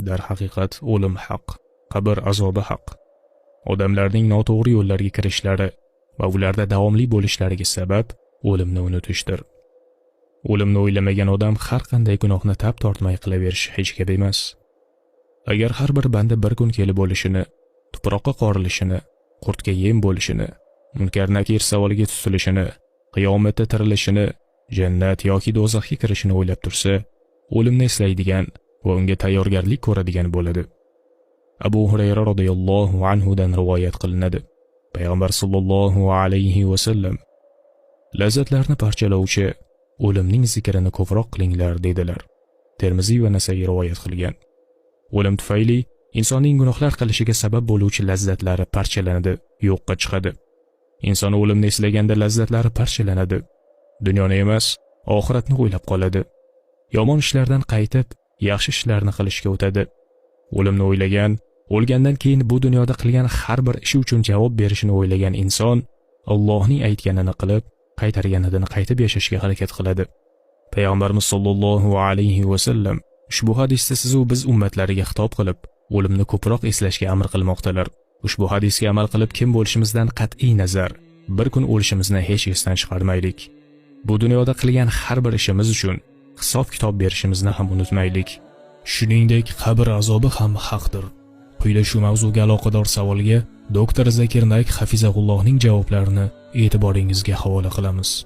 Darhaqiqat o'lim haq, qabr azobi haq. Odamlarning noto'g'ri yo'llarga kirishlari va ularda davomli bo'lishlariga sabab o'limni unutishdir. O'limni o'ylamagan odam har qanday gunohni tap tortmay qilaverishi hech gap emas. Agar har bir banda bir kun kelib o'lishini, tuproqqa qorilishini, qurtga yem bo'lishini, munkar nakir savoliga tutilishini, qiyomatda tirilishini, jannat yoki do'zaxga kirishini o'ylab tursa, o'limni eslaydigan va unga tayyorgarlik ko'radigan bo'ladi. Abu Hurayra radhiyallohu anhu dan rivoyat qilinadi. Payg'ambar sollallohu alayhi va sallam lazzatlarni parchalovchi o'limning zikrini ko'proq qilinglar dedilar. Termiziy va Nasai rivoyat qilgan. O'lim tufayli insonning gunohlar qilishiga sabab bo'luvchi lazzatlari parchalanadi, yo'qqa chiqadi. Inson o'limni eslaganda lazzatlari parchalanadi. Dunyoni emas, oxiratni o'ylab qoladi. Yomon ishlardan qaytib, yaxshi ishlarni qilishga o'tadi. O'limni o'ylagan, o'lgandan keyin bu dunyoda qilgan har bir ishi uchun javob berishini o'ylagan inson Allohning aytganini qilib, qaytarganidan qaytib yashashga harakat qiladi. Payg'ambarimiz sollallohu alayhi va sallam ushbu hadisda sizu biz ummatlariga xitob qilib, o'limni ko'proq eslashga amr qilmoqdalar. Ushbu hadisga amal qilib kim bo'lishimizdan qat'iy nazar, bir kun o'lishimizni hech esdan chiqarmaylik. Bu dunyoda qilgan har bir ishimiz uchun hisob-kitob berishimizni ham unutmaylik. Shuningdek, qabr azobi ham haqdir. Quyida shu mavzuga aloqador savolga doktor Zakir Naik hafizahullohning javoblarini e'tiboringizga havola qilamiz.